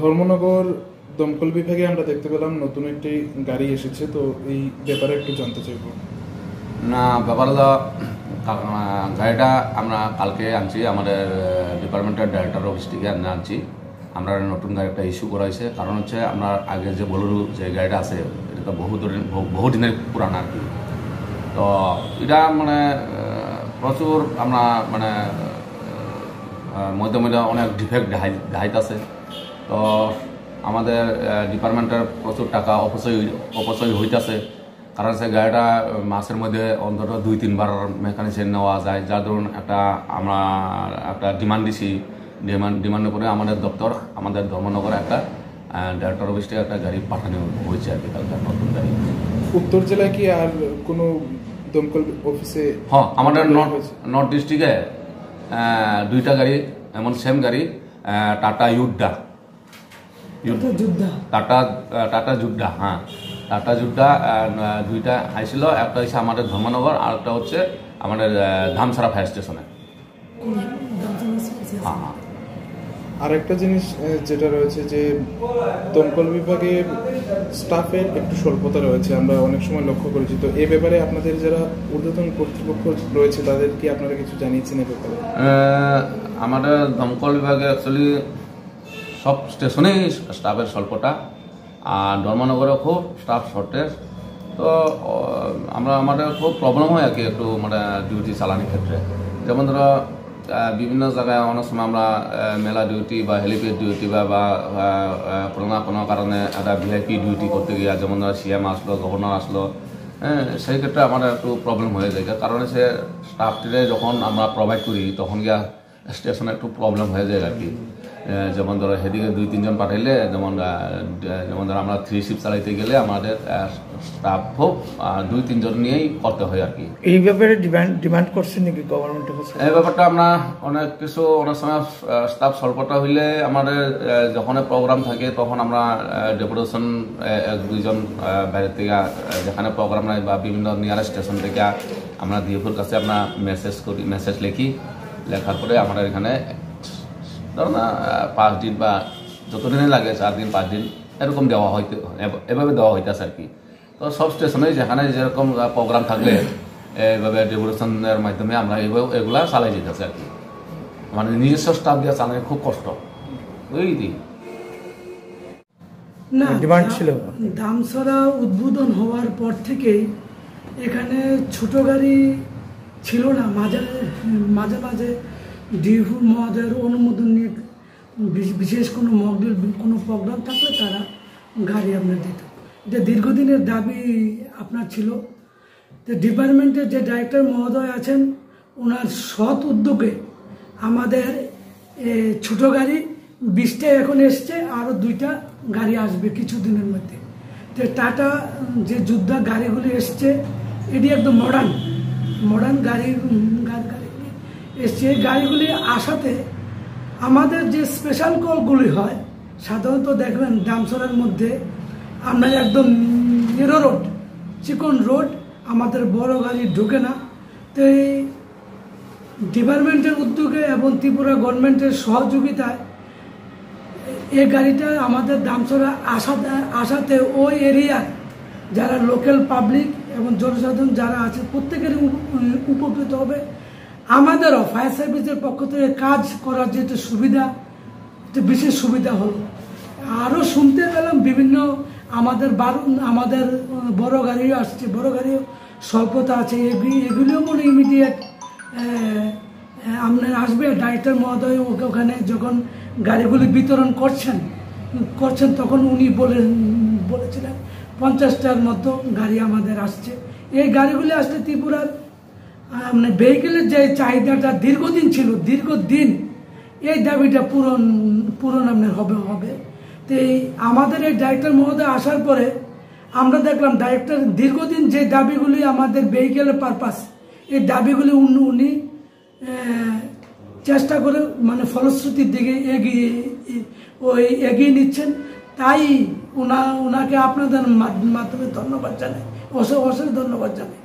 ধর্মনগর দমকল বিভাগে আমরা দেখতে পেলাম নতুন একটি গাড়ি এসেছে, তো এই ব্যাপারে একটু জানতে চাইব। না, ব্যাপারে গাড়িটা আমরা কালকে আনছি, আমাদের ডিপার্টমেন্টের ডাইরেক্টর অফিস থেকে আনছি। আমরা নতুন গাড়িটা ইস্যু করা হয়েছে, কারণ হচ্ছে আমরা আগে যে বলেরো যে গাড়িটা আছে এটা তো বহু দিনের পুরানা আর কি। তো এটা মানে প্রচুর আমরা মানে মধ্যে মধ্যে অনেক ডিফেক্ট দেখাইতেছে। তো আমাদের ডিপার্টমেন্টের প্রচুর টাকা অপচয় হইতেছে, কারণ সে গাড়িটা মাসের মধ্যে অন্তত 2-3 বার মেকানিশিয়ান নেওয়া যায়। যার ধরুন আমরা একটা ডিমান্ড দিছি, ডিমান্ডের পরে আমাদের দপ্তর, আমাদের ধর্মনগরে একটা ডাইরেক্টর অফিস থেকে একটা গাড়ি পাঠানো হয়েছে আর কি, কালকে নতুন গাড়ি। উত্তর জেলায় কি আর কোনো দমকল অফিসে? হ্যাঁ, আমাদের নর্থ ডিস্ট্রিক্টে 2টা গাড়ি এমন সেম গাড়ি, টাটা ইউড্ডা, টাটা জুড্ডা, হ্যাঁ টাটা জুড্ডা 2টা আইছিল। একটা হচ্ছে আমাদের ধর্মনগর, আর একটা হচ্ছে আমাদের ধামসারা ফায়ার স্টেশনে। হ্যাঁ হ্যাঁ। আরেকটা জিনিস যেটা রয়েছে যে দমকল বিভাগে স্টাফের একটু স্বল্পতা রয়েছে, আমরা অনেক সময় লক্ষ্য করেছি। তো এই ব্যাপারে আপনাদের যারা ঊর্ধ্বতন কর্তৃপক্ষ রয়েছে তাদের কি আপনারা কিছু জানিয়েছেন এই ব্যাপারে? আমাদের দমকল বিভাগে অ্যাকচুয়ালি সব স্টেশনেই স্টাফের স্বল্পতা, আর ধর্মনগরে খুব স্টাফ শর্টেজ। তো আমাদের খুব প্রবলেম হয় আর কি একটু মানে ডিউটি চালানোর ক্ষেত্রে। যেমন ধরো বিভিন্ন জায়গায় অনেক সময় আমরা মেলা ডিউটি বা হেলিপ্যাড ডিউটি বা কোনো কারণে একটা ভিআইপি ডিউটি করতে গিয়ে, যেমন ধরো সিএম আসলো, গভর্নর আসলো, হ্যাঁ সেই ক্ষেত্রে আমাদের একটু প্রবলেম হয়ে যায়। কারণ সে স্টাফটিরে যখন আমরা প্রোভাইড করি তখন গিয়া স্টেশনে একটু প্রবলেম হয়ে যায় আর কি। যেমন ধরো সেদিকে 2-3 জন পাঠাইলে, যেমন ধরো আমরা 3 শিফট চালাইতে গেলে আমাদের স্টাফ হোক 2-3 জন নিয়েই করতে হয় আর কি। এই ব্যাপারে ডিমান্ড করছেন নাকি গভর্নমেন্টের কাছে? এই ব্যাপারটা আমরা অনেক সময় স্টাফ স্বল্পতা হইলে আমাদের যখন প্রোগ্রাম থাকে তখন আমরা ডেপুটেশন 1-2 জন বাইরে থেকে, যেখানে প্রোগ্রাম নাই বা বিভিন্ন নিয়ারেস্ট স্টেশন থেকে আমরা ডিএফওর কাছে আমরা মেসেজ লিখি। লেখার পরে আমাদের এখানে ধরো না 5 দিন বা যতদিনে লাগে 4 দিন 5 দিন এরকম দেওয়া হইতে, এভাবে দেওয়া হইতেছে আর কি। তো সব স্টেশনে যেখানে যেরকম প্রোগ্রাম থাকলে এইভাবে ডেপুটেশনের মাধ্যমে আমরা এগুলা চালাই যেতেছে আর কি। মানে নিজস্ব স্টাফ দিয়ে চালানো খুব কষ্ট। বুঝলি না, ডিমান্ড ছিল। ধামসারা উদ্বোধন হওয়ার পর থেকেই এখানে ছোট গাড়ি ছিল না। মাঝে মাঝে ডিএফও মহোদয়ের অনুমোদন নিয়ে বিশেষ কোনো মকড্রিল কোনো প্রোগ্রাম থাকলে তারা গাড়ি আপনার দিত। এটা দীর্ঘদিনের দাবি আপনার ছিল। তো ডিপার্টমেন্টের যে ডাইরেক্টর মহোদয় আছেন ওনার সৎ উদ্যোগে আমাদের ছোট গাড়ি 20টা এখন এসছে, আরও 2টা গাড়ি আসবে কিছুদিনের মধ্যে। তো টাটা যে যুদ্ধা গাড়িগুলি এসছে এটি একদম মডার্ন গাড়িগুলি এসছে। এই গাড়িগুলি আসাতে আমাদের যে স্পেশাল কলগুলি হয়, সাধারণত দেখবেন ডামসরের মধ্যে আমরা একদম নেরো রোড, চিকন রোড, আমাদের বড় গাড়ি ঢুকে না। তো এই ডিপার্টমেন্টের উদ্যোগে এবং ত্রিপুরা গভর্নমেন্টের সহযোগিতায় এই গাড়িটা আমাদের ডামসরে আসাতে ওই এরিয়ার যারা লোকাল পাবলিক এবং জনসাধারণ যারা আছে প্রত্যেকেরই উপকৃত হবে। আমাদেরও ফায়ার সার্ভিসের পক্ষ থেকে কাজ করার যেটা সুবিধা, বিশেষ সুবিধা হলো। আরও শুনতে পেলাম বিভিন্ন আমাদের বড় গাড়িও আসছে, বড় গাড়িও স্বল্পতা আছে। এগুলিও মনে ইমিডিয়েট আপনার আসবে। ডাইরেক্টর মহোদয় ওখানে যখন গাড়িগুলি বিতরণ করছেন তখন উনি বলেছিলেন 50টার মতো গাড়ি আমাদের আসছে। এই গাড়িগুলি আসলে ত্রিপুরার মানে ভেহিকেলের যে চাহিদাটা দীর্ঘদিন ছিল, দীর্ঘদিন এই দাবিটা পূরণ আপনার হবে। তো আমাদের এই ডাইরেক্টর মহোদয় আসার পরে আমরা দেখলাম ডাইরেক্টর দীর্ঘদিন যে দাবিগুলি আমাদের ভেহিকেলের পারপাস, এই দাবিগুলি উনি চেষ্টা করে মানে ফলশ্রুতির দিকে এগিয়ে নিচ্ছেন। তাই ওনাকে আপনাদের মাধ্যমে ধন্যবাদ জানাই, অশেষ ধন্যবাদ জানাই।